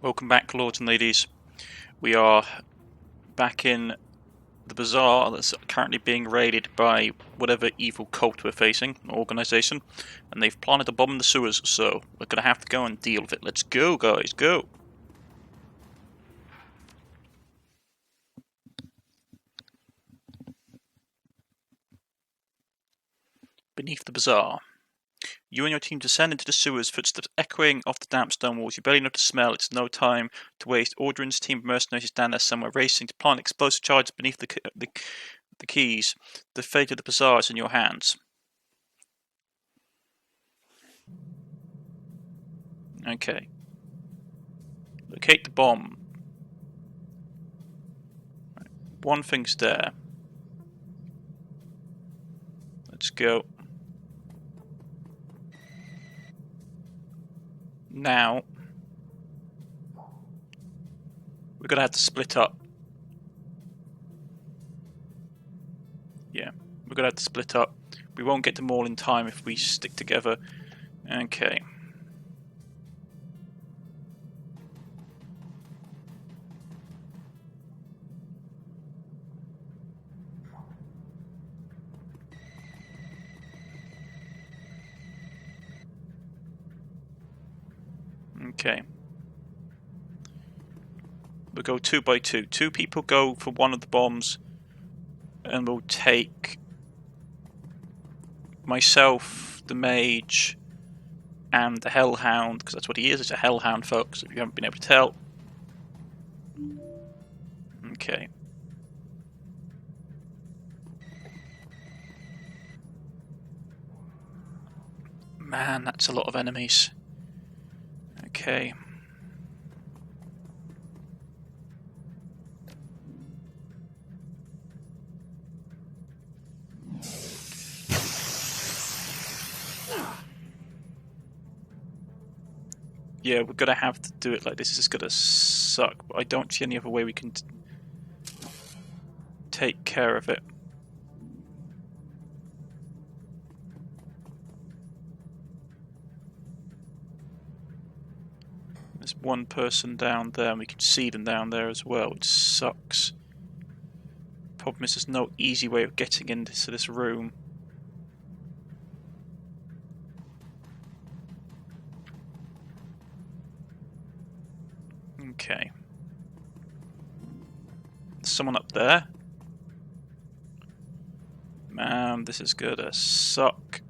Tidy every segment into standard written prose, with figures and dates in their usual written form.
Welcome back, lords and ladies. We are back in the bazaar that's currently being raided by whatever evil cult we're facing, or organisation, and they've planted a bomb in the sewers, so we're going to have to go and deal with it. Let's go, guys, go! Beneath the bazaar. You and your team descend into the sewers, footsteps echoing off the damp stone walls. You barely know the smell. It's no time to waste. Aldrin's team of mercenaries stand there somewhere, racing to plant explosive charges beneath the keys. The fate of the bazaar is in your hands. Okay. Locate the bomb. One thing's there. Let's go. Now, we're going to have to split up. Yeah, we're going to have to split up. We won't get them all in time if we stick together. Okay. Okay. We'll go 2 by 2. 2 people go for one of the bombs, and we'll take myself, the mage, and the hellhound, because that's what he is. It's a hellhound, folks, if you haven't been able to tell. Okay. Man, that's a lot of enemies. Okay. Yeah, we're gonna have to do it like this. This is gonna suck, but I don't see any other way we can take care of it. There's one person down there, and we can see them down there as well, which sucks. Problem is, there's no easy way of getting into this room. Okay. There's someone up there. Man, this is gonna suck.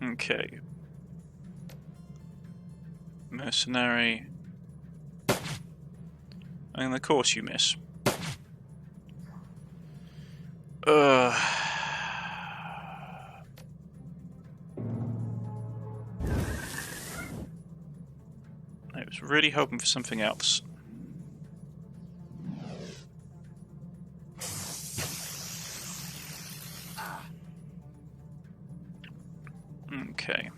Okay. Mercenary. And of course you miss. I was really hoping for something else. Okay.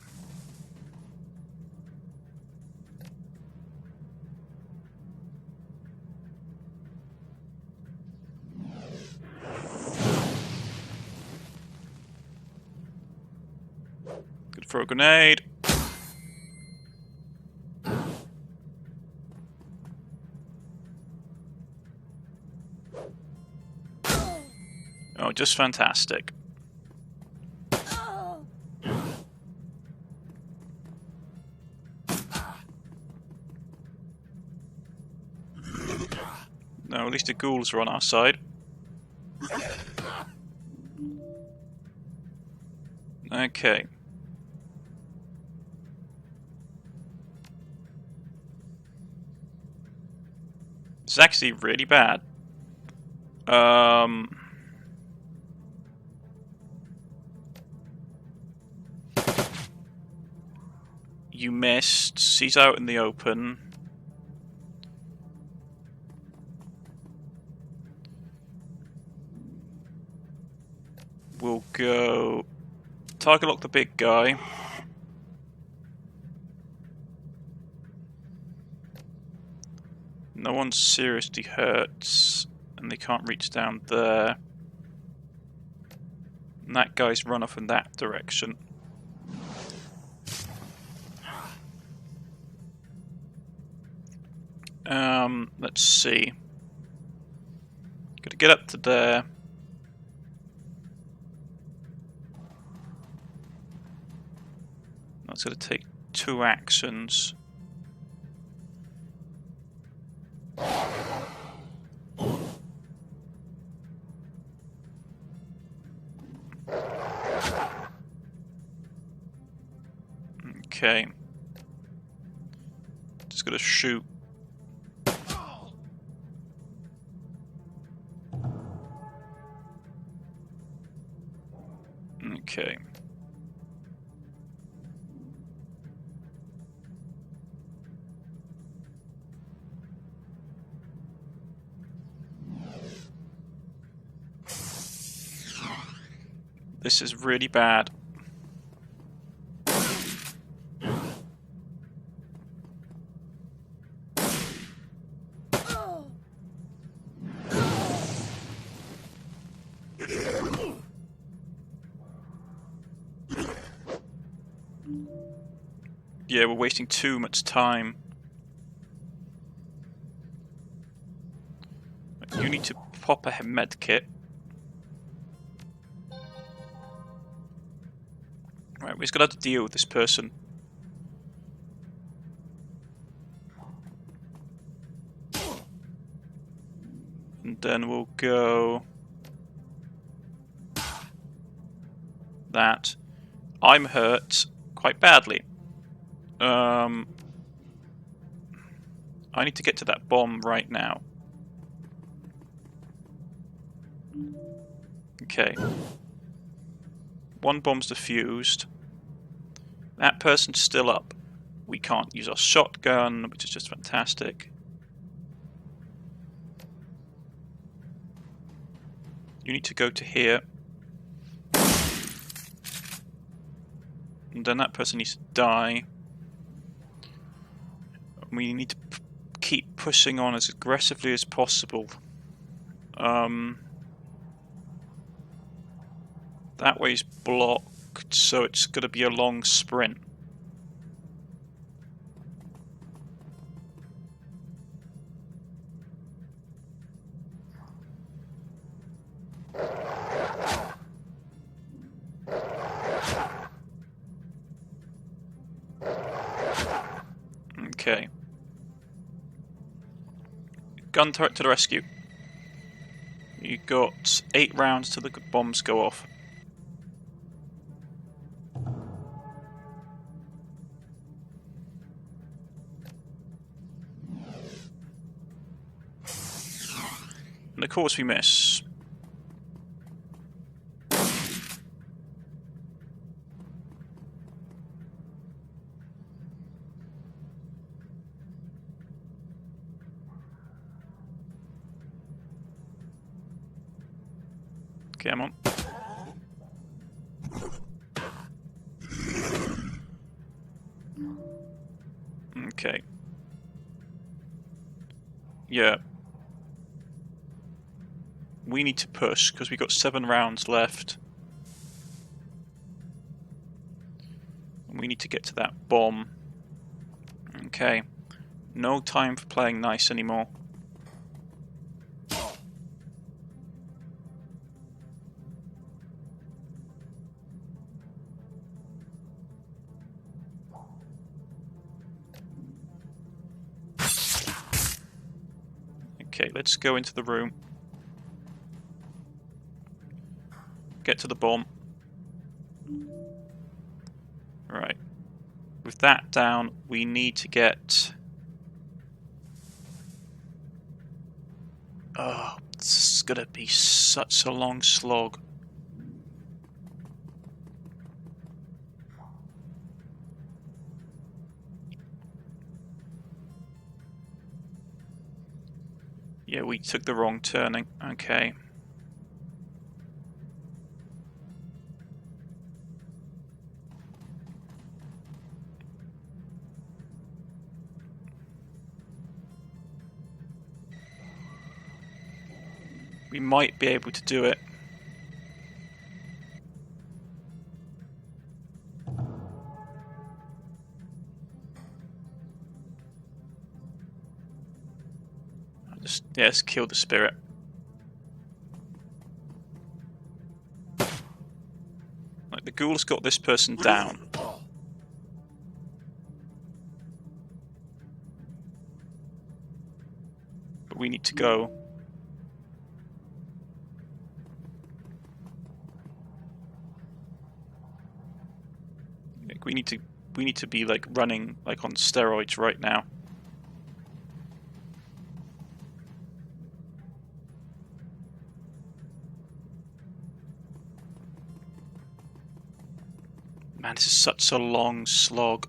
Good for a grenade. Oh, just fantastic. No, at least the ghouls are on our side. Okay. It's actually really bad. You missed. He's out in the open. We'll go target lock the big guy. No one's seriously hurt, and they can't reach down there. And that guy's run off in that direction. Let's see. Gotta get up to there. That's gonna take 2 actions. Okay. Just gotta shoot. Okay. This is really bad. Yeah, we're wasting too much time. You need to pop a med kit. Right, we're just gonna have to deal with this person. And then we'll go... that. I'm hurt quite badly. I need to get to that bomb right now. Okay. 1 bomb's defused. That person's still up. We can't use our shotgun, which is just fantastic. You need to go to here. And then that person needs to die. We need to keep pushing on as aggressively as possible. That way's blocked, so it's going to be a long sprint. Okay. Gun turret to the rescue. You got 8 rounds till the bombs go off. And of course we miss. Come on. Okay. Yeah. We need to push because we've got 7 rounds left. And we need to get to that bomb. Okay. No time for playing nice anymore. Okay, let's go into the room. Get to the bomb. Right. With that down, we need to get... Oh, this is gonna be such a long slog. Yeah, we took the wrong turning. Okay. We might be able to do it. Just, yes, kill the spirit. Like, the ghoul's got this person down. But we need to go. Like, we need to be like running like on steroids right now. Man, this is such a long slog.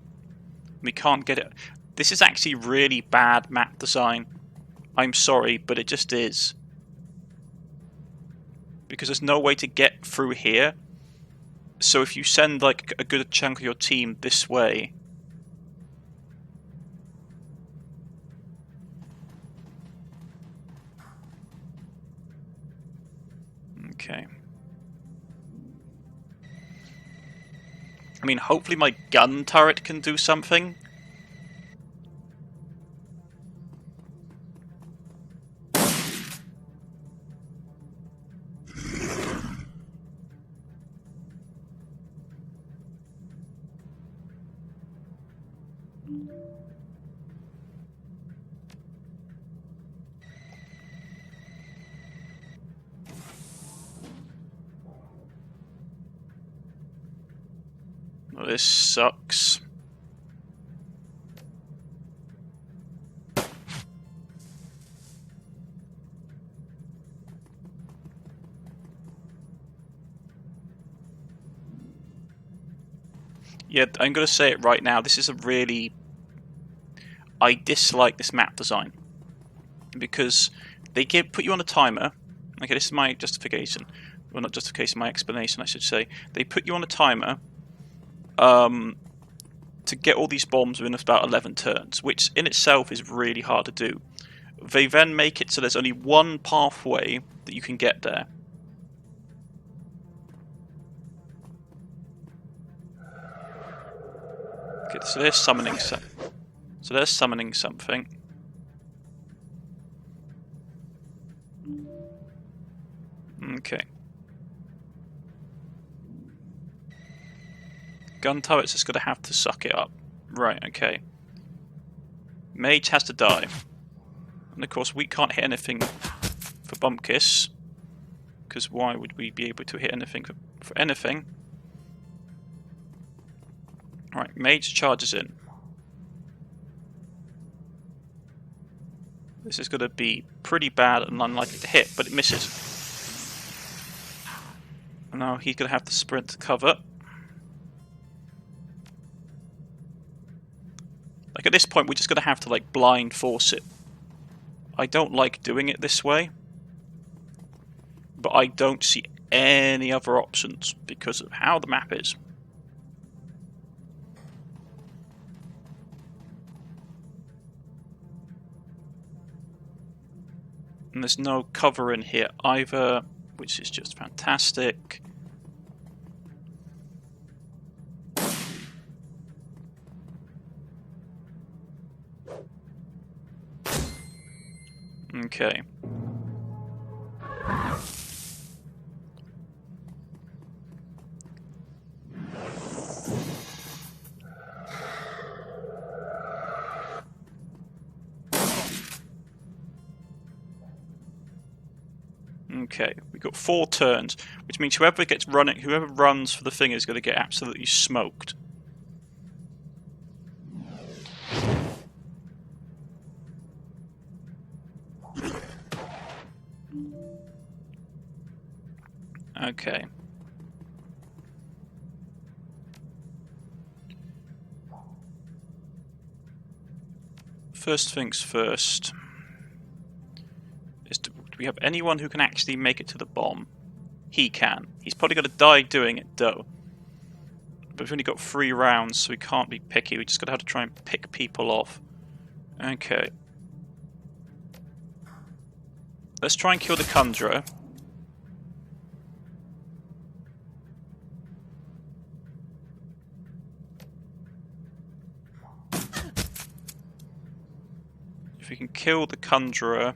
We can't get it. This is actually really bad map design. I'm sorry, but it just is. Because there's no way to get through here. So if you send like a good chunk of your team this way... Okay. I mean, hopefully my gun turret can do something. Oh, this sucks. Yeah, I'm going to say it right now. This is a really... I dislike this map design. Because they put you on a timer. Okay, this is my justification. Well, not justification, my explanation, I should say. They put you on a timer to get all these bombs within about 11 turns, which in itself is really hard to do. They then make it so there's only one pathway that you can get there. Okay, so they're summoning something. Okay. Gun turret's just going to have to suck it up. Right, okay. Mage has to die. And of course we can't hit anything for Bumpkiss. Because why would we be able to hit anything for anything? Right, Mage charges in. This is going to be pretty bad and unlikely to hit, but it misses. And now he's going to have to sprint to cover. Like, at this point, we're just going to have to, like, blind force it. I don't like doing it this way. But I don't see any other options because of how the map is. And there's no cover in here either, which is just fantastic. Okay. Okay, we've got 4 turns, which means whoever runs for the thing is going to get absolutely smoked. Okay. First things first. Do we have anyone who can actually make it to the bomb? He can. He's probably going to die doing it, though. But we've only got 3 rounds, so we can't be picky. We just got to have to try and pick people off. Okay. Let's try and kill the Conjurer. If we can kill the Conjurer,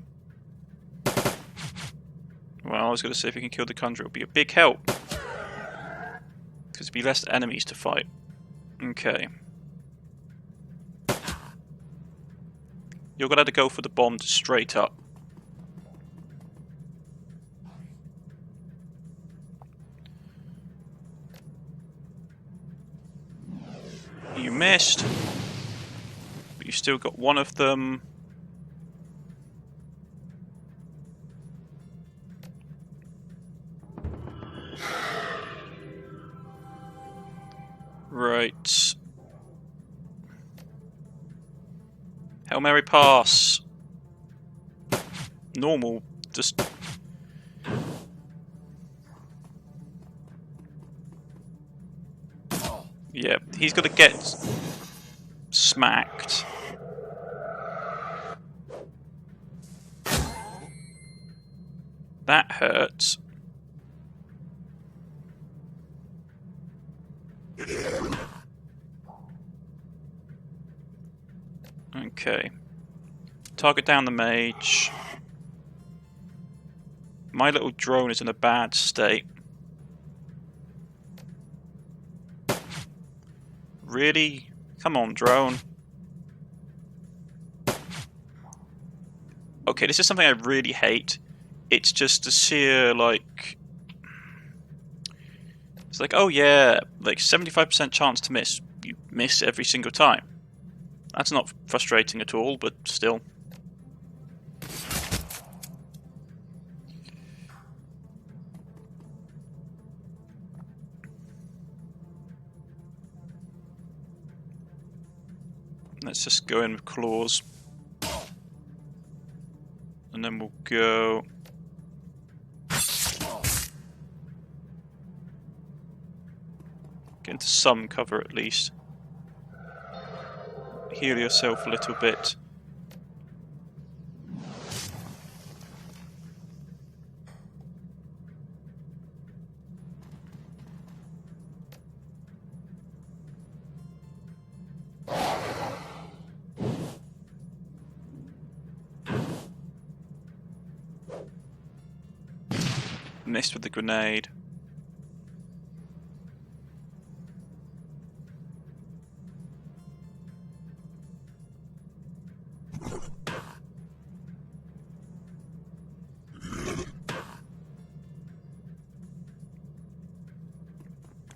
Well, I was going to say if you can kill the conjurer, it would be a big help. Because there'd be less enemies to fight. Okay. You're going to have to go for the bomb straight up. You missed. But you still got one of them. Right. Hail Mary pass. Normal. Just... Yeah, he's got to get smacked. That hurts. Okay. Target down the mage. My little drone is in a bad state. Really? Come on, drone. Okay, this is something I really hate. It's just a sheer, like... It's like, oh yeah, like 75% chance to miss. You miss every single time. That's not frustrating at all, but still. Let's just go in with claws. And then we'll go... Get into some cover at least. Heal yourself a little bit. Missed with the grenade.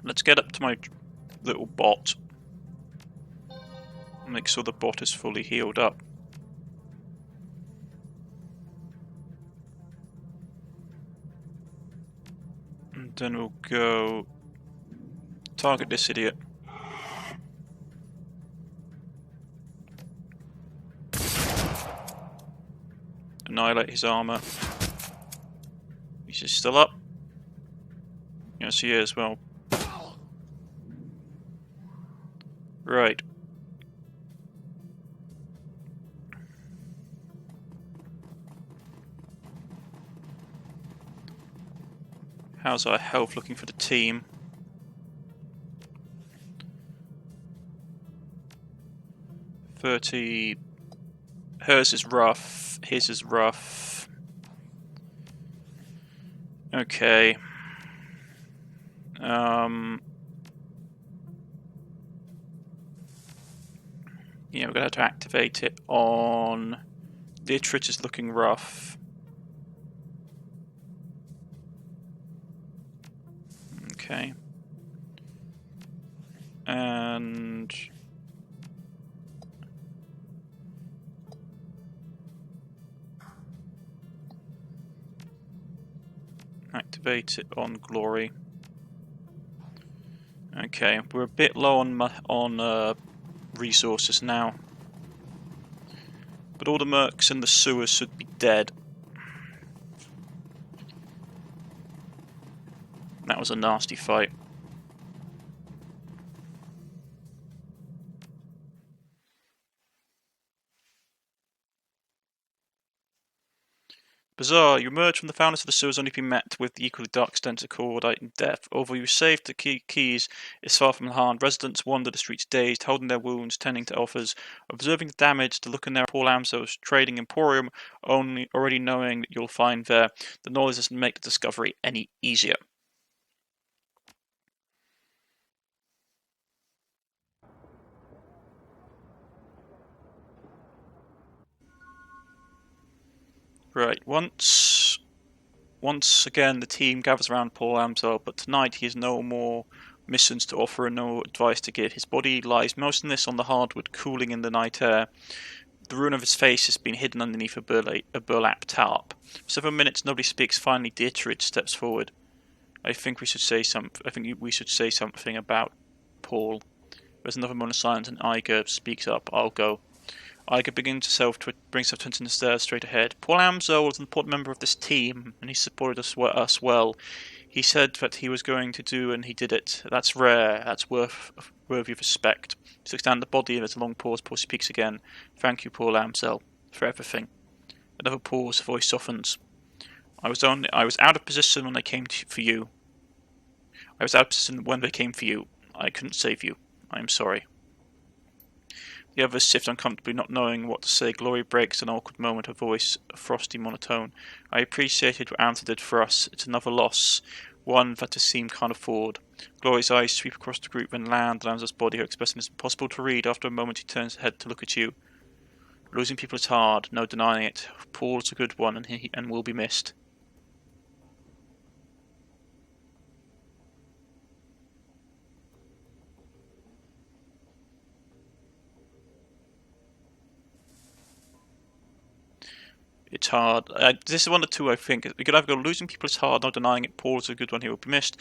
Let's get up to my little bot. Make sure the bot is fully healed up. And then we'll go target this idiot. Annihilate his armor. He's still up. Yes, he is. Well, right. How's our health looking for the team? $30. Hers is rough. His is rough. Okay. Yeah, we're gonna have to activate it on... Dietrich is looking rough. Okay. And... activate it on Glory. Okay, we're a bit low on resources now. But all the mercs in the sewers should be dead. That was a nasty fight. Bizarre, you emerge from the founders of the sewers only to be met with the equally dark stench of coordinated death. Although you saved the keys, is far from harmed. Residents wander the streets dazed, holding their wounds, tending to offers, observing the damage, the look in their Paul Amso's trading emporium, already knowing that you'll find there. The knowledge doesn't make the discovery any easier. Right, once again the team gathers around Paul Amsel, but tonight he has no more missions to offer and no advice to give. His body lies motionless on the hardwood, cooling in the night air. The ruin of his face has been hidden underneath a burlap tarp. For several minutes nobody speaks. Finally Dietrich steps forward. I think we should say something about Paul. There's another moment of silence and Iger speaks up. I'll go. Iger begins to bring himself attention to the stairs straight ahead. Paul Amsel is an important member of this team, and he supported us well. He said that he was going to do, and he did it. That's rare. That's worthy of respect. He looks down at the body, and there's a long pause. Paul speaks again. Thank you, Paul Amsel, for everything. Another pause. The voice softens. I was out of position when they came for you. I was out of position when they came for you. I couldn't save you. I am sorry. The others shift uncomfortably, not knowing what to say. Glory breaks an awkward moment, her voice a frosty monotone. I appreciated what Anta did for us. It's another loss, one that the team can't afford. Glory's eyes sweep across the group and land on Amsa's body, her expression is impossible to read. After a moment he turns her head to look at you. Losing people is hard, no denying it. Paul's a good one and will be missed. It's hard. This is one of the two, I think. We could either go losing people is hard, not denying it. Paul's a good one, he will be missed.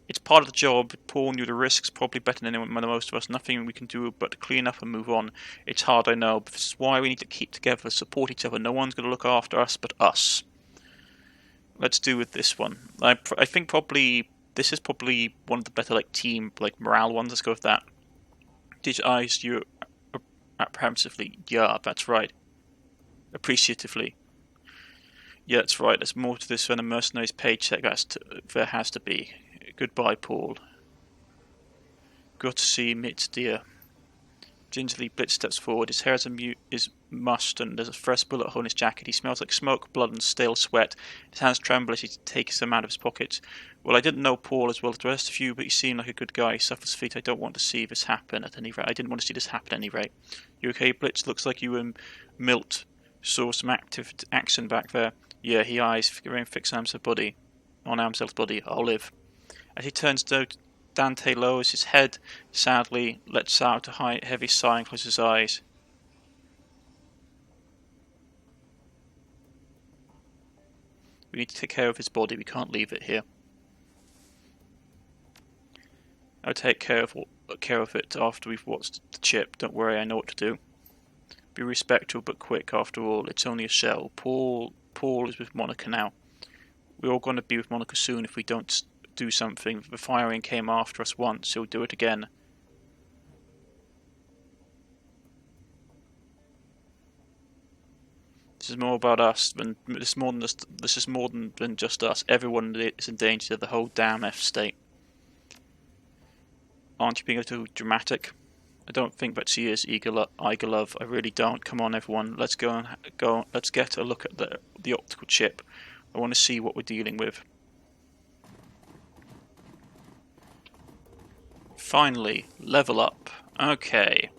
It's part of the job. Paul knew the risks probably better than anyone, most of us. Nothing we can do but clean up and move on. It's hard, I know, but this is why we need to keep together, support each other. No one's going to look after us but us. Let's do with this one. I think probably this is probably one of the better team morale ones. Let's go with that. Digitize you apprehensively. Yeah, that's right. Appreciatively. Yeah, that's right. There's more to this than a mercenary's paycheck. There has to be. Goodbye, Paul. Good to see you, Mitz, dear. Gingerly, Blitz steps forward. His hair is mushed, and there's a fresh bullet hole in his jacket. He smells like smoke, blood, and stale sweat. His hands tremble as he takes them out of his pockets. Well, I didn't know Paul as well as the rest of you, but he seemed like a good guy. He suffers feet. I don't want to see this happen at any rate. I didn't want to see this happen at any rate. You okay, Blitz? Looks like you and Milt saw some action back there. Yeah, he eyes remain fixed on Amsel's body. I'll live. As he turns to Dante lowers his head, sadly, lets out a heavy sigh and closes his eyes. We need to take care of his body, we can't leave it here. I'll take care of it after we've watched the chip. Don't worry, I know what to do. Be respectful but quick, after all, it's only a shell. Paul is with Monica now. We're all going to be with Monica soon if we don't do something. The firing came after us once, he'll do it again. This is more about us than this is more than just us. Everyone is in danger. The whole damn F state. Aren't you being a little dramatic? I don't think that she is, Igerlove. I really don't. Come on, everyone. Let's go. Let's get a look at the optical chip. I want to see what we're dealing with. Finally, level up. Okay.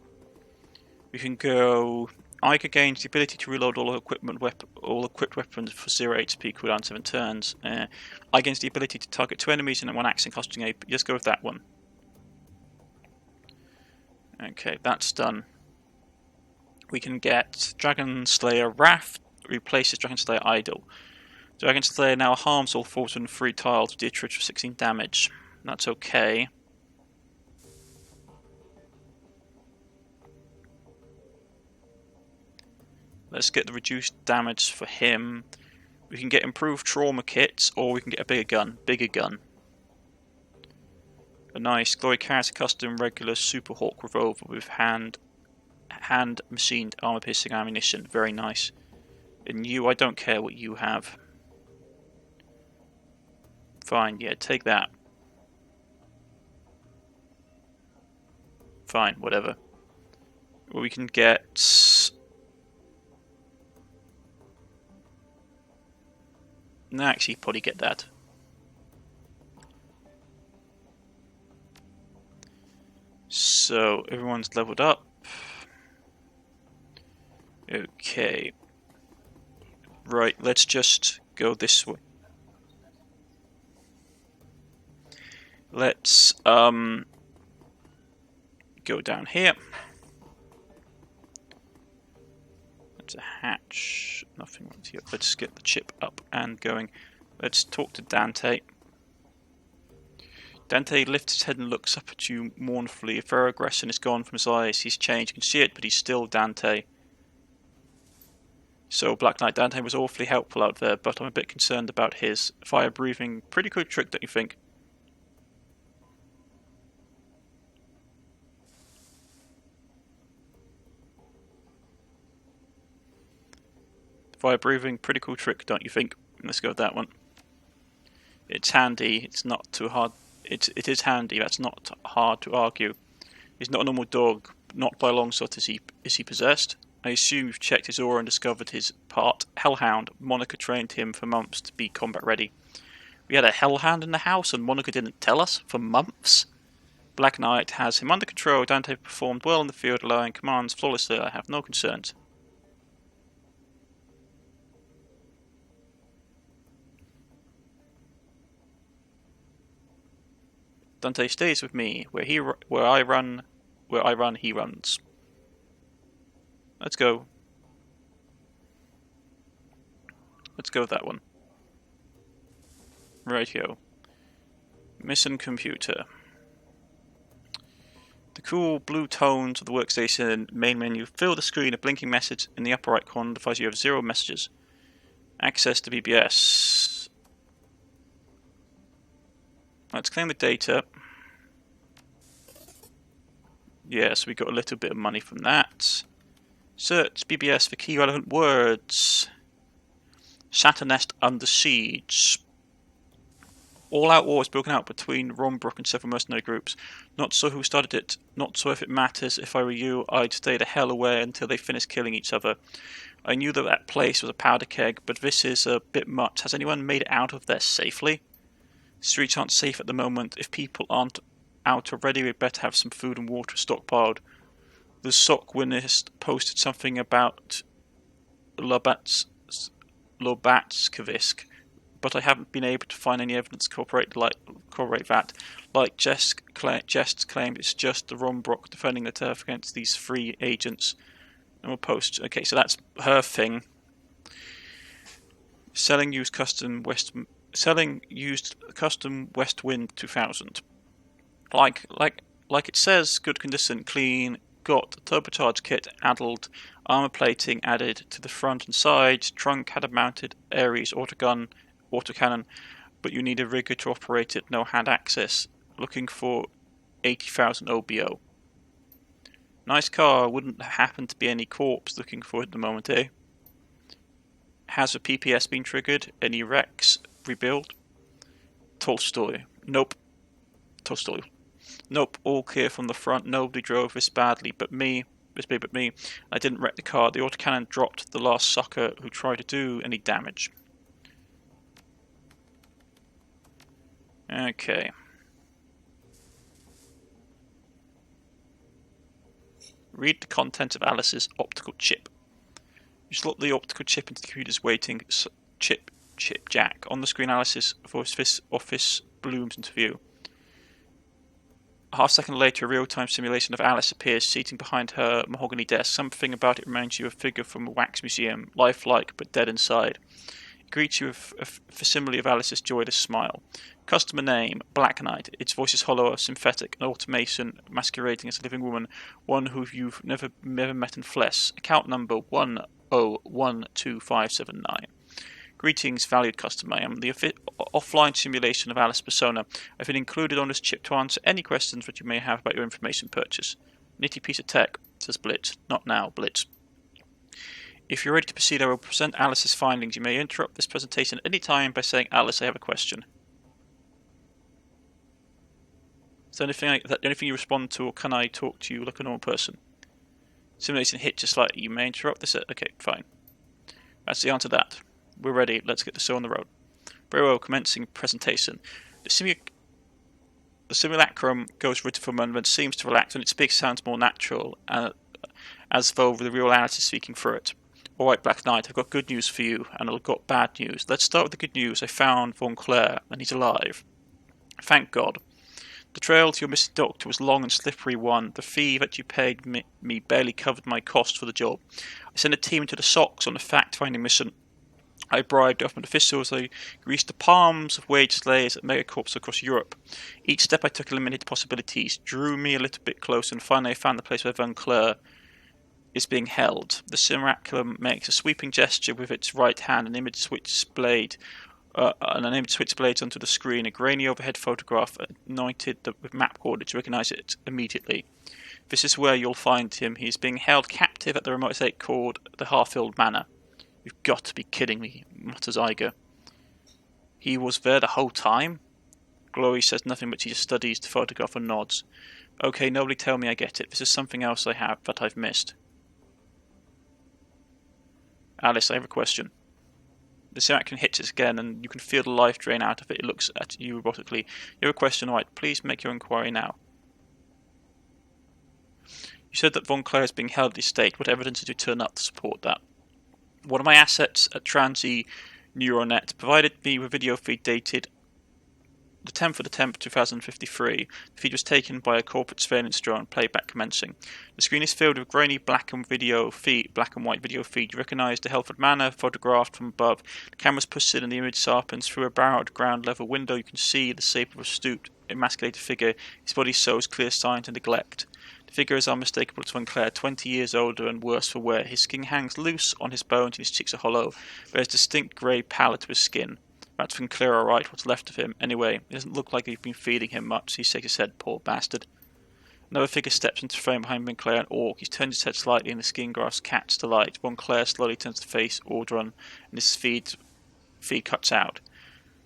We can go. Iger gains the ability to reload all equipped weapons for 0 HP cooldown 7 turns. I gains the ability to target 2 enemies in one action costing 8. Let's go with that one. Okay, that's done. We can get Dragon Slayer Wrath replaces Dragon Slayer Idol. Dragon Slayer now harms all 403 tiles with Dietrich for 16 damage. That's okay. Let's get the reduced damage for him. We can get improved trauma kits, or we can get a bigger gun. Bigger gun. A nice Glory carries a custom regular Super Hawk revolver with hand machined armor piercing ammunition. Very nice. And you, I don't care what you have. Fine, yeah, take that. Fine, whatever. Well, we can get... No, actually, probably get that. So, everyone's leveled up. Okay. Right, let's just go this way. Let's, go down here. That's a hatch. Nothing right here. Let's get the chip up and going. Let's talk to Dante. Dante lifts his head and looks up at you mournfully. A fair aggression is gone from his eyes. He's changed. You can see it, but he's still Dante. So, Black Knight, Dante was awfully helpful out there, but I'm a bit concerned about his fire-breathing. Pretty good trick, don't you think? Fire-breathing, pretty cool trick, don't you think? Let's go with that one. It's handy. It's not too hard. It is handy. That's not hard to argue. He's not a normal dog. Not by a long shot. Is he possessed? I assume you've checked his aura and discovered his part. Hellhound. Monica trained him for months to be combat ready. We had a hellhound in the house and Monica didn't tell us for months. Black Knight has him under control. Dante performed well in the field, allowing commands flawlessly. I have no concerns. Dante stays with me. Where I run, he runs. Let's go. Let's go with that one. Rightio. Mission computer. The cool blue tones of the workstation main menu fill the screen. A blinking message in the upper right corner notifies you of 0 messages. Access to BBS. Let's claim the data. Yes, we got a little bit of money from that. Search BBS for key relevant words. Saturnest under siege. All-out war is broken out between Rombrook and several mercenary groups. Not so who started it. Not so if it matters. If I were you, I'd stay the hell away until they finish killing each other. I knew that place was a powder keg, but this is a bit much. Has anyone made it out of there safely? Streets aren't safe at the moment. If people aren't out already, we'd better have some food and water stockpiled. The Sokwinist posted something about Lobatskivisk, but I haven't been able to find any evidence to corroborate that. Like Jess claimed, it's just the Rombrook defending the turf against these free agents. And we'll post. Okay, so that's her thing. Selling used custom Westwind 2000. Like it says, good condition, clean. Got turbocharged kit addled, armor plating added to the front and sides. Trunk had a mounted Ares autocannon, but you need a rigger to operate it. No hand access. Looking for 80,000 OBO. Nice car. Wouldn't happen to be any corpse looking for it at the moment, eh? Has a PPS been triggered? Any wrecks rebuild? Tolstoy. Nope. Tolstoy. Nope, all clear from the front. Nobody drove this badly but me. I didn't wreck the car. The autocannon dropped the last sucker who tried to do any damage. Okay. Read the contents of Alice's optical chip. You slot the optical chip into the computer's waiting chip jack. On the screen, Alice's office blooms into view. A half second later, a real-time simulation of Alice appears, seating behind her mahogany desk. Something about it reminds you of a figure from a wax museum, lifelike but dead inside. It greets you with a facsimile of Alice's joyless smile. Customer name, Black Knight. Its voice is hollow, synthetic, an automation masquerading as a living woman, one who you've never met in flesh. Account number 1012579. Greetings, valued customer. I am the offline simulation of Alice persona. I've been included on this chip to answer any questions that you may have about your information purchase. Nitty piece of tech, says Blitz. Not now, Blitz. If you're ready to proceed, I will present Alice's findings. You may interrupt this presentation at any time by saying, Alice, I have a question. Is there anything the only thing you respond to, or can I talk to you like a normal person? Simulation hit just slightly. You may interrupt this. Okay, fine. That's the answer to that. We're ready. Let's get the show on the road. Very well, commencing presentation. The simulacrum goes rigid for a moment, seems to relax, and it speaks sounds more natural, as though the real reality is speaking through it. Alright, Black Knight, I've got good news for you, and I've got bad news. Let's start with the good news. I found Von Claire, and he's alive. Thank God. The trail to your missing doctor was a long and slippery one. The fee that you paid me barely covered my cost for the job. I sent a team into the socks on a fact-finding mission. I bribed government officials. I greased the palms of wage slayers at megacorps across Europe. Each step I took eliminated possibilities, drew me a little bit closer, and finally I found the place where Von Claire is being held. The simulacrum makes a sweeping gesture with its right hand, an image switch blade onto the screen. A grainy overhead photograph anointed with map coordinates. Recognize it immediately. This is where you'll find him. He is being held captive at the remote estate called the Harfield Manor. You've got to be kidding me, mutters Iger. He was there the whole time? Glory says nothing, but she just studies the photograph and nods. Okay, nobody tell me I get it. This is something else I have that I've missed. Alice, I have a question. The simulacrum hits it again, and you can feel the life drain out of it. It looks at you robotically. You have a question, alright, please make your inquiry now. You said that Von Claire is being held at the estate. What evidence did you turn up to support that? One of my assets at Transy Neuronet provided me with a video feed dated the 10th of the 10th, 2053. The feed was taken by a corporate surveillance drone, playback commencing. The screen is filled with grainy black and white video feed. You recognise the Helford Manor, photographed from above. The camera's pushed in and the image sharpens. Through a barred ground level window you can see the shape of a stooped, emasculated figure. His body shows clear signs of neglect. The figure is unmistakable to Von Claire, 20 years older and worse for wear. His skin hangs loose on his bones and his cheeks are hollow. There is distinct grey pallor to his skin. That's Von Claire alright, what's left of him. Anyway, it doesn't look like you've been feeding him much, he shakes his head, poor bastard. Another figure steps into the frame behind Von Claire, an orc. He's turned his head slightly and the skin grasp catches the light. Von Claire slowly turns to face Audron and his feed cuts out.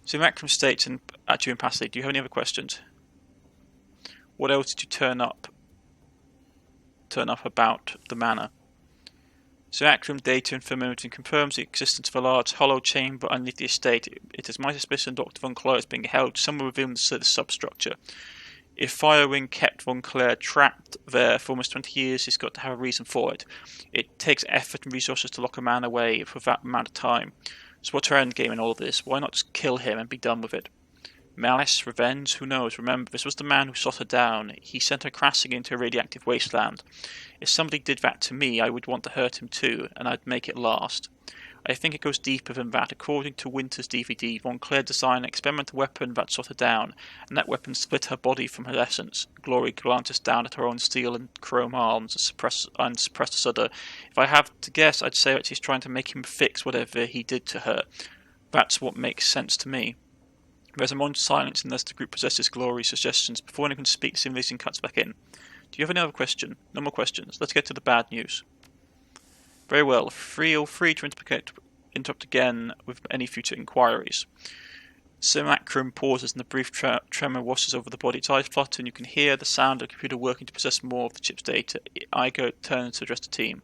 So Macron states at you impassively, do you have any other questions? What else did you turn up about the manor? So Acrim data and confirms the existence of a large hollow chamber underneath the estate. It is my suspicion Dr. Von Claire is being held somewhere within the substructure. If Firewing kept Von Claire trapped there for almost 20 years, he's got to have a reason for it. It takes effort and resources to lock a man away for that amount of time. So what's her end game in all of this? Why not just kill him and be done with it? Malice, revenge, who knows? Remember, this was the man who shot her down. He sent her crashing into a radioactive wasteland. If somebody did that to me, I would want to hurt him too, and I'd make it last. I think it goes deeper than that. According to Winter's DVD, Von Claire designed an experimental weapon that shot her down, and that weapon split her body from her essence. Glory glances down at her own steel and chrome arms and suppressed a shudder. If I have to guess, I'd say that she's trying to make him fix whatever he did to her. That's what makes sense to me. There's a moment's silence unless the group possesses Glory's suggestions. Before anyone can speak, the simulation cuts back in. Do you have any other question? No more questions. Let's get to the bad news. Very well. Feel free to interrupt again with any future inquiries. Simulacrum pauses and a brief tremor washes over the body. Its eyes flutter and you can hear the sound of the computer working to process more of the chip's data. Igo turns to address the team.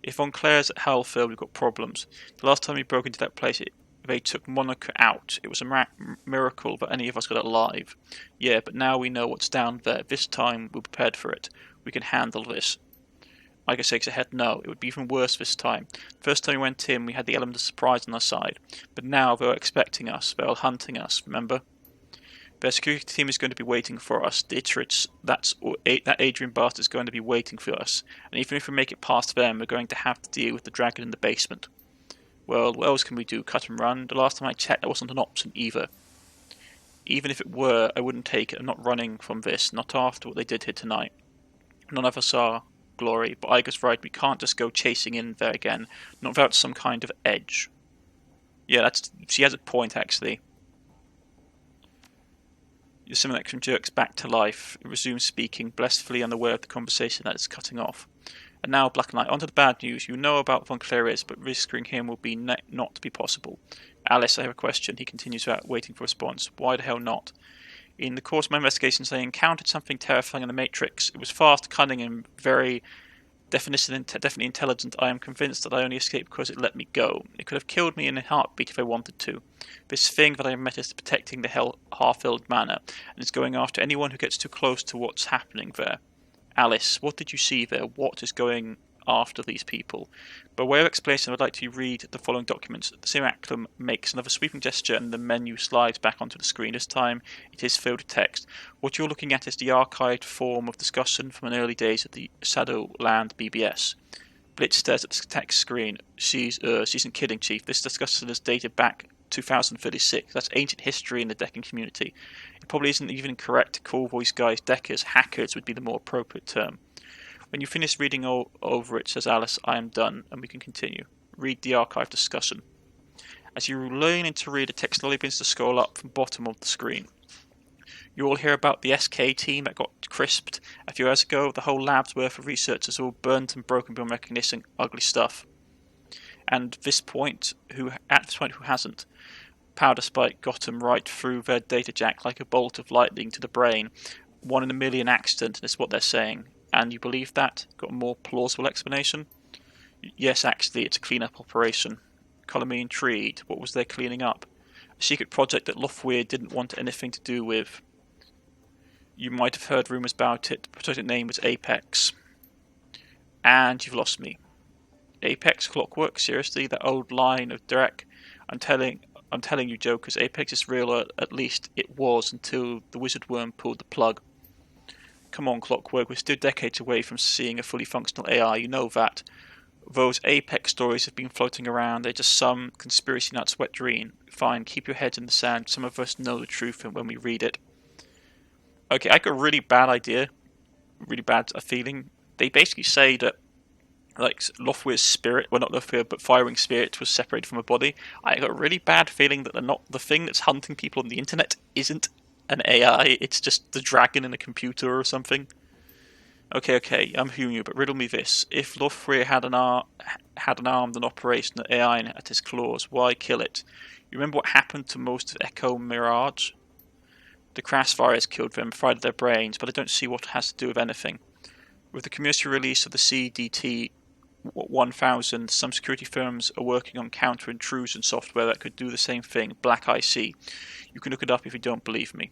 If Von Claire's at Hellfield, we've got problems. The last time we broke into that place, they took Monica out. It was a miracle that any of us got it alive. Yeah, but now we know what's down there. This time we're prepared for it. We can handle this. Iger shakes her head no. It would be even worse this time. First time we went in, we had the element of surprise on our side. But now they were expecting us. They were hunting us, remember? Their security team is going to be waiting for us. The Iterates, that Adrian bastard is going to be waiting for us. And even if we make it past them, we're going to have to deal with the dragon in the basement. Well, what else can we do? Cut and run? The last time I checked, that wasn't an option either. Even if it were, I wouldn't take it. I'm not running from this, not after what they did here tonight. None of us are, Glory, but Iger's right, we can't just go chasing in there again, not without some kind of edge. Yeah, she has a point, actually. Your simulacrum jerks back to life. It resumes speaking, blissfully unaware of the conversation that is cutting off. And now, Black Knight, on to the bad news. You know about Von Claire is, but rescuing him will be not to be possible. Alice, I have a question. He continues without waiting for a response. Why the hell not? In the course of my investigations, I encountered something terrifying in the Matrix. It was fast, cunning, and very definitely intelligent. I am convinced that I only escaped because it let me go. It could have killed me in a heartbeat if I wanted to. This thing that I met is protecting the half-filled manor, and is going after anyone who gets too close to what's happening there. Alice, what did you see there? What is going after these people? By way of explanation, I would like to read the following documents. The simulacrum makes another sweeping gesture and the menu slides back onto the screen. This time it is filled with text. What you're looking at is the archived form of discussion from an early days of the Shadowrun BBS. Blitz stares at the text screen. She isn't kidding, Chief. This discussion is dated back 2036. That's ancient history in the decking community. It probably isn't even correct to call those guys deckers. Hackers would be the more appropriate term. When you finish reading over it, says Alice, I am done, and we can continue. Read the archive discussion. As you lean in to read, the text slowly begins to scroll up from the bottom of the screen. You all hear about the SK team that got crisped a few years ago. The whole lab's worth of researchers all burnt and broken beyond recognition. Ugly stuff. And at this point, who hasn't? Powder Spike got them right through their data jack like a bolt of lightning to the brain. 1 in a million accident, is what they're saying. And you believe that? Got a more plausible explanation? Yes, actually, it's a clean-up operation. Colour me intrigued. What was they cleaning up? A secret project that Loftweir didn't want anything to do with. You might have heard rumours about it. The project name was Apex. And you've lost me. Apex Clockwork? Seriously? That old line of Derek? I'm telling you, jokers, Apex is real, or at least it was until the wizard worm pulled the plug. Come on, Clockwork, we're still decades away from seeing a fully functional AI, you know that. Those Apex stories have been floating around, they're just some conspiracy nuts wet dream. Fine, keep your heads in the sand, some of us know the truth when we read it. Okay, I got a really bad idea, really bad feeling. They basically say that like Loftweir's spirit, well not Loftweir, but Firewing's spirit was separated from her body. I got a really bad feeling that the thing that's hunting people on the internet isn't an AI, it's just the dragon in a computer or something. Okay, I'm humoring you, but riddle me this. If Loftweir had an armed and operational AI at his claws, why kill it? You remember what happened to most of Echo Mirage? The crash virus killed them, fried their brains, but I don't see what it has to do with anything. With the commercial release of the CDT 1000, some security firms are working on counter-intrusion software that could do the same thing, Black IC. You can look it up if you don't believe me.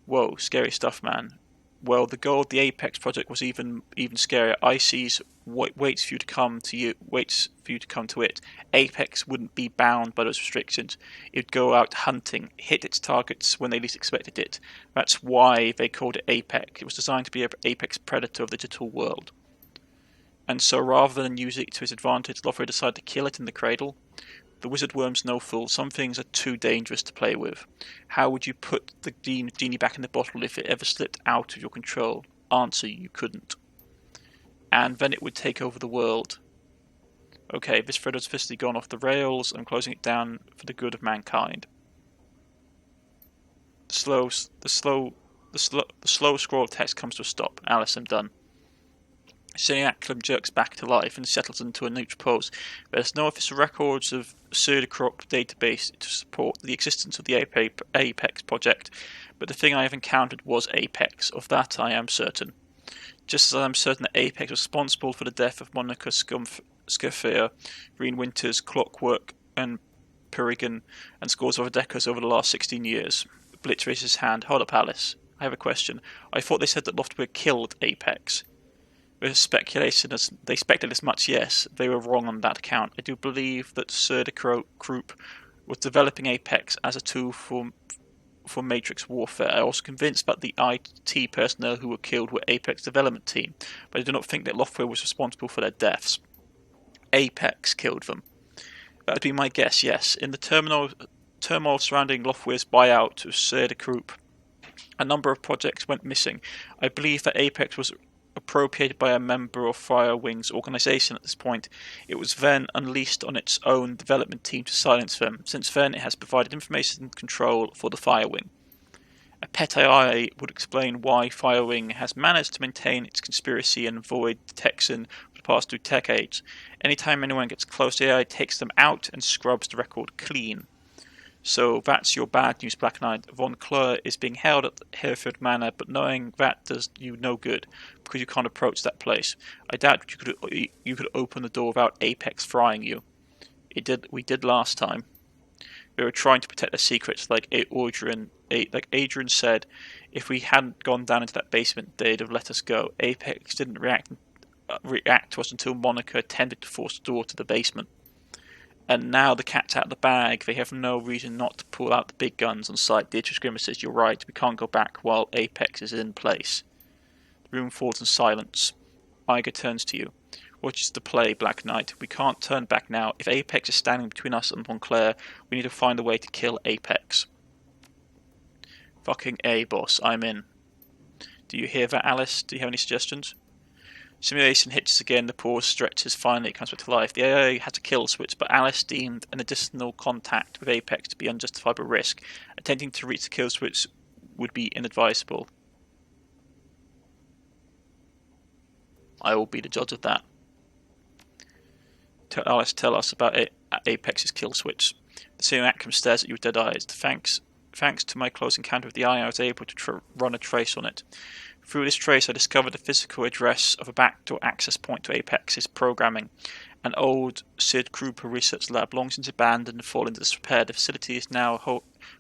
Whoa, scary stuff, man. Well, the goal of the Apex project was even scarier. IC's waits for you to come to it. Apex wouldn't be bound by those restrictions. It'd go out hunting, hit its targets when they least expected it. That's why they called it Apex. It was designed to be an apex predator of the digital world. And so rather than use it to his advantage, Loftweir decided to kill it in the cradle. The wizard worm's no fool. Some things are too dangerous to play with. How would you put the genie back in the bottle if it ever slipped out of your control? Answer, you couldn't. And then it would take over the world. Okay, this thread has officially gone off the rails. I'm closing it down for the good of mankind. The slow scroll of text comes to a stop. Alice, I'm done. Simulacrum jerks back to life and settles into a neutral pose. There's no official records of Serdacrop database to support the existence of the Apex project, but the thing I have encountered was Apex. Of that I am certain. Just as I am certain that Apex was responsible for the death of Monica Scaffer, Green Winters, Clockwork, and Perigan, and scores of deckers over the last 16 years. Blitz raises his hand. Hold up, Alice. I have a question. I thought they said that Loftweir killed Apex. There's speculation, as they speculated as much, yes, they were wrong on that account. I do believe that Group was developing Apex as a tool for Matrix warfare. I also convinced that the IT personnel who were killed were Apex development team, but I do not think that Loftweir was responsible for their deaths. Apex killed them. That would be my guess, yes. In the turmoil surrounding Loftweir's buyout of Group, a number of projects went missing. I believe that Apex was appropriated by a member of Firewing's organization at this point. It was then unleashed on its own development team to silence them. Since then, it has provided information and control for the Firewing. A pet AI would explain why Firewing has managed to maintain its conspiracy and avoid detection for the past 2 decades. Anytime anyone gets close, the AI takes them out and scrubs the record clean. So that's your bad news, Black Knight. Von Clure is being held at Hereford Manor, but knowing that does you no good, because you can't approach that place. I doubt you could open the door without Apex frying you. We did last time. We were trying to protect the secrets, like Adrian said. If we hadn't gone down into that basement, they'd have let us go. Apex didn't react to us until Monica attempted to force the door to the basement. And now the cat's out of the bag. They have no reason not to pull out the big guns on sight. Beatrice Grimmer says, "You're right. We can't go back while Apex is in place." The room falls in silence. Iger turns to you. "What is the play, Black Knight? We can't turn back now. If Apex is standing between us and Montclair, we need to find a way to kill Apex." "Fucking A, boss. I'm in." "Do you hear that, Alice? Do you have any suggestions?" Simulation hits again, the pause stretches, finally it comes back to life. The AI has a kill switch, but Alice deemed an additional contact with Apex to be unjustifiable risk. Attempting to reach the kill switch would be inadvisable. I will be the judge of that. Alice, tell us about Apex's kill switch. The simulacrum stares at you with dead eyes. Thanks to my close encounter with the AI, I was able to run a trace on it. Through this trace, I discovered the physical address of a backdoor access point to Apex's programming. An old Sid Krupa research lab, long since abandoned and fallen into disrepair. The facility is now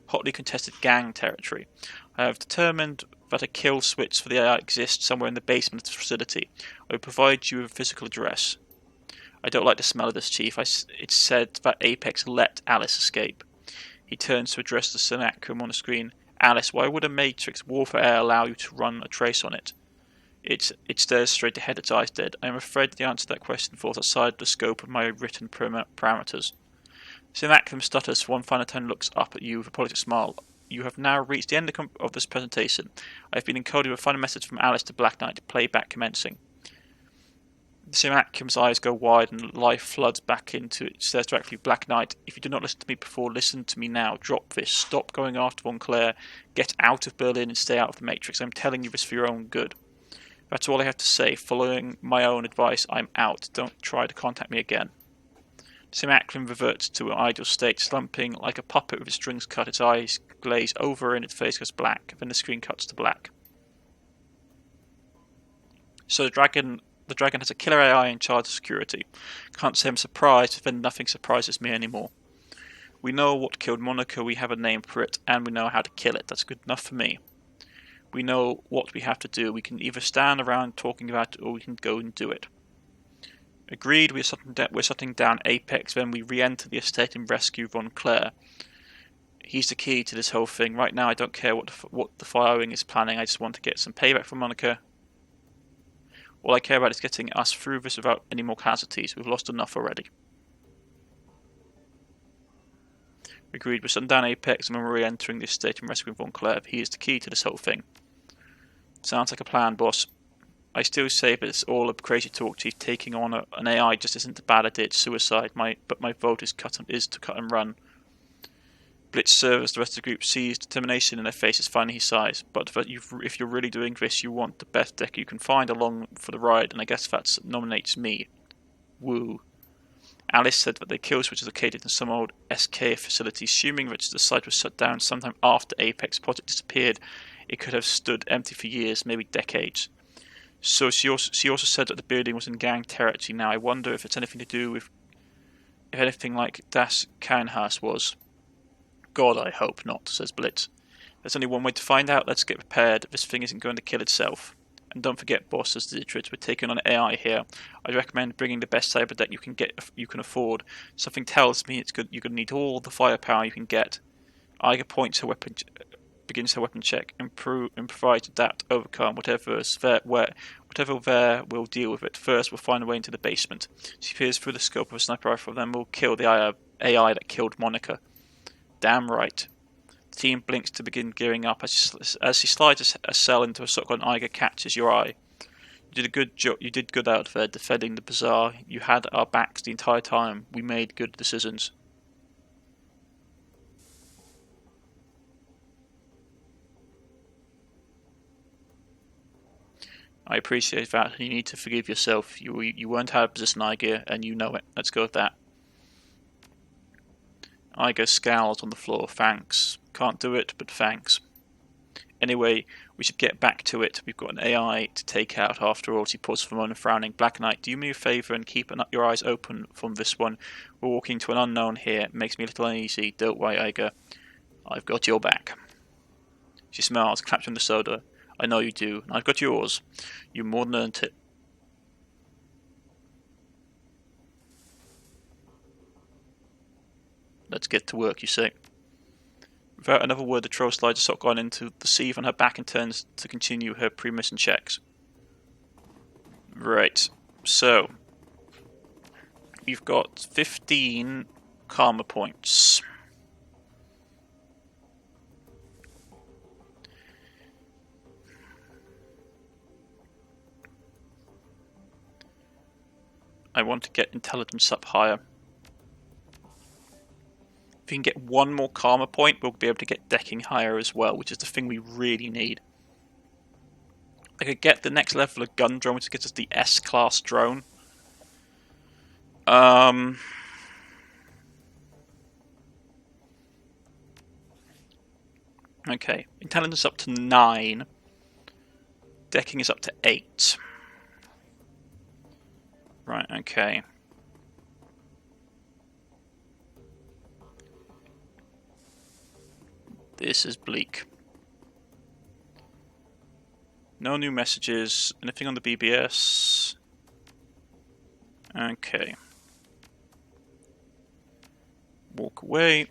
hotly contested gang territory. I have determined that a kill switch for the AI exists somewhere in the basement of the facility. I will provide you with a physical address. I don't like the smell of this, Chief. It's said that Apex let Alice escape. He turns to address the simulacrum on the screen. Alice, why would a Matrix warfare allow you to run a trace on it? It stares straight ahead, its eyes dead. I am afraid the answer to that question falls outside the scope of my written parameters. Simulacrum stutters for one final time, looks up at you with a politic smile. You have now reached the end of this presentation. I have been encoded with a final message from Alice to Black Knight. Playback commencing. The simulacrum's eyes go wide and life floods back into it. It says directly, Black Knight, if you did not listen to me before, listen to me now. Drop this. Stop going after Von Claire. Get out of Berlin and stay out of the Matrix. I'm telling you this for your own good. That's all I have to say. Following my own advice, I'm out. Don't try to contact me again. The simulacrum reverts to an ideal state, slumping like a puppet with its strings cut. Its eyes glaze over and its face goes black. Then the screen cuts to black. So the dragon has a killer AI in charge of security. Can't say I'm surprised, but then nothing surprises me anymore. We know what killed Monica, we have a name for it, and we know how to kill it. That's good enough for me. We know what we have to do. We can either stand around talking about it, or we can go and do it. Agreed, we're shutting down Apex, then we re-enter the estate and rescue Von Claire. He's the key to this whole thing. Right now I don't care what the firing is planning, I just want to get some payback from Monica. All I care about is getting us through this without any more casualties. We've lost enough already. Agreed, we're shutting down Apex and when we're re-entering the estate and rescuing Von Claire. He is the key to this whole thing. Sounds like a plan, boss. I still say that it's all a crazy talk, Chief. Taking on an AI just isn't a bad idea. It's suicide. But my vote is to cut and run. Blitz serves, the rest of the group sees determination in their faces. Finally he sighs. But if you're really doing this, you want the best deck you can find along for the ride, and I guess that nominates me. Woo. Alice said that the kill switch is located in some old SK facility, assuming that the site was shut down sometime after Apex project disappeared. It could have stood empty for years, maybe decades. So she also said that the building was in gang territory. Now I wonder if it's anything to do with anything like Das Kernhaus was. God, I hope not, says Blitz. There's only one way to find out. Let's get prepared. This thing isn't going to kill itself. And don't forget, boss, says Dietrich, we're taking on AI here. I'd recommend bringing the best cyber deck you can afford. Something tells me you're going to need all the firepower you can get. Iger begins her weapon check. Improvise, adapt, overcome, whatever there, we'll deal with it. First, we'll find a way into the basement. She peers through the scope of a sniper rifle, then we'll kill the AI that killed Monica. Damn right. The team blinks to begin gearing up. As she slides a cell into a socket, Iger catches your eye. You did a good job. You did good out there, defending the bazaar. You had our backs the entire time. We made good decisions. I appreciate that. You need to forgive yourself. You weren't out of position, Iger, and you know it. Let's go with that. Igo scowls on the floor. Thanks. Can't do it, but thanks. Anyway, we should get back to it. We've got an AI to take out after all. She pauses for a moment, frowning. Black Knight, do me a favour and keep your eyes open from this one. We're walking to an unknown here. It makes me a little uneasy. Don't worry, Igo. I've got your back. She smiles, claps on the soda. I know you do, and I've got yours. You more than earned it. Let's get to work, you say. Without another word, the troll slides a shotgun into the sieve on her back and turns to continue her pre-mission checks. Right, so we've got 15 karma points. I want to get intelligence up higher. If we can get one more karma point, we'll be able to get decking higher as well, which is the thing we really need. I could get the next level of gun drone, which gets us the S-class drone. Okay, intelligence up to 9. Decking is up to 8. Right, okay. This is bleak. No new messages. Anything on the BBS? Okay. Walk away.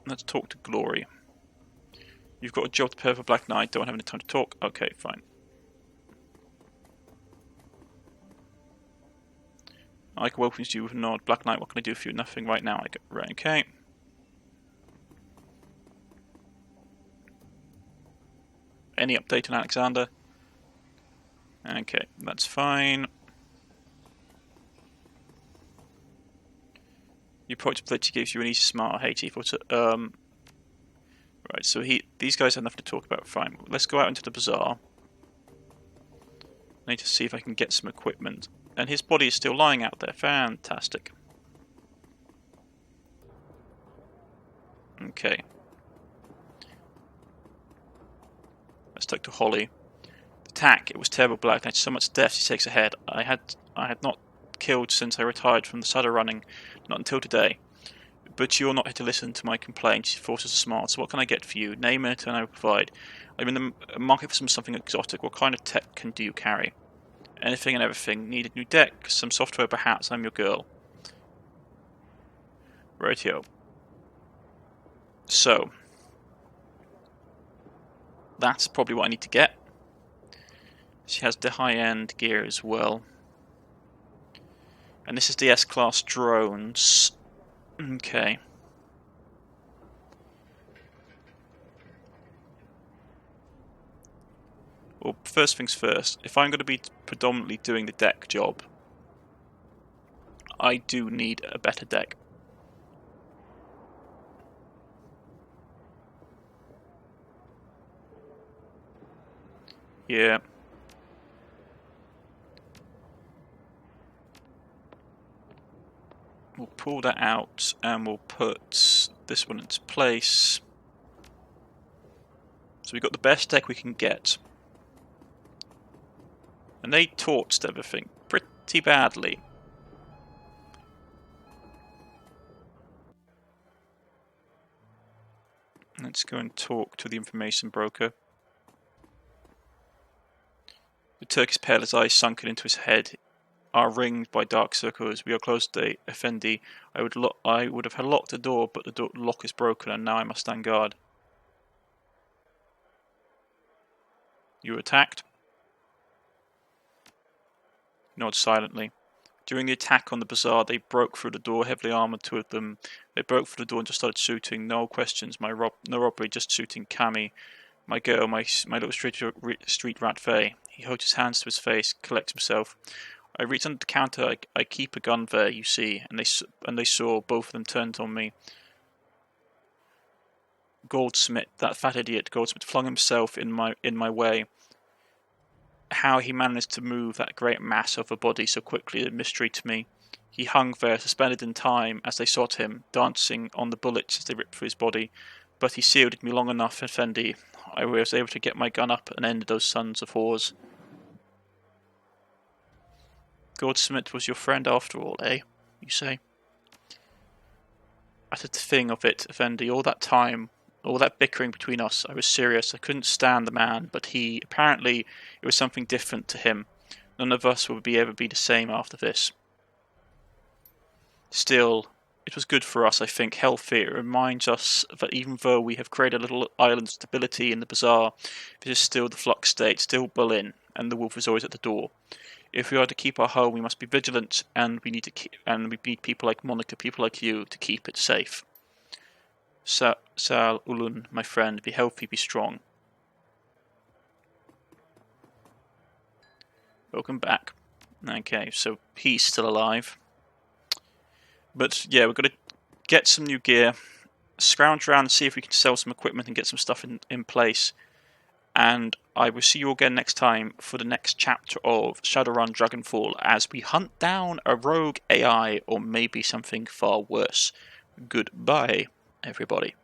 Let's talk to Glory. You've got a job to prepare for Black Knight. Don't have any time to talk. Okay, fine. Ike welcomes you with a nod. Black Knight, what can I do for you? Nothing right now. Right, okay. Any update on Alexander? Okay, that's fine. Your approachability gives you an easy, smart, HE footer. Right, so these guys have nothing to talk about. Fine. Let's go out into the bazaar. I need to see if I can get some equipment. And his body is still lying out there. Fantastic. Okay. Let's talk to Holly. The attack, it was terrible. Black Knight, so much death she takes ahead. I had not killed since I retired from the Shadowrunning, not until today. But you're not here to listen to my complaints. She forces a smile. So what can I get for you? Name it and I will provide. I'm in the market for something exotic. What kind of tech do you carry? Anything and everything. Need a new deck? Some software perhaps? I'm your girl. Rightio. So. That's probably what I need to get. She has the high-end gear as well. And this is the S-class drones. Okay. Well, first things first. If I'm going to be predominantly doing the deck job, I do need a better deck. Yeah. We'll pull that out and we'll put this one into place. So we've got the best deck we can get. And they torched everything pretty badly. Let's go and talk to the information broker. The Turkish paler's eyes sunken into his head are ringed by dark circles. We are close to Effendi. I would have locked the door, but the lock is broken, and now I must stand guard. You were attacked? Nod silently. During the attack on the bazaar, they broke through the door, heavily armored, 2 of them. They broke through the door and just started shooting. No questions. No robbery, just shooting Cammy. My girl, my little street rat Faye. He holds his hands to his face, collects himself. I reach under the counter. I keep a gun there, you see, and they saw. Both of them turned on me. Goldsmith, that fat idiot, Goldsmith flung himself in my way. How he managed to move that great mass of a body so quickly is a mystery to me. He hung there, suspended in time, as they sought him, dancing on the bullets as they ripped through his body. But he shielded me long enough, Effendi. I was able to get my gun up and end those sons of whores. Goldsmith was your friend after all, eh? You say? I had to think of it, Effendi. All that time, all that bickering between us, I was serious. I couldn't stand the man, but apparently, it was something different to him. None of us will ever be the same after this. Still, it was good for us, I think, healthy. It reminds us that even though we have created a little island of stability in the bazaar, this is still the flux state, still Berlin, and the wolf is always at the door. If we are to keep our home, we must be vigilant, and we need people like Monica, people like you, to keep it safe. Sal Ulun, my friend, be healthy, be strong. Welcome back. Okay, so he's still alive. But yeah, we're going to get some new gear, scrounge around and see if we can sell some equipment and get some stuff in place. And I will see you again next time for the next chapter of Shadowrun Dragonfall as we hunt down a rogue AI or maybe something far worse. Goodbye, everybody.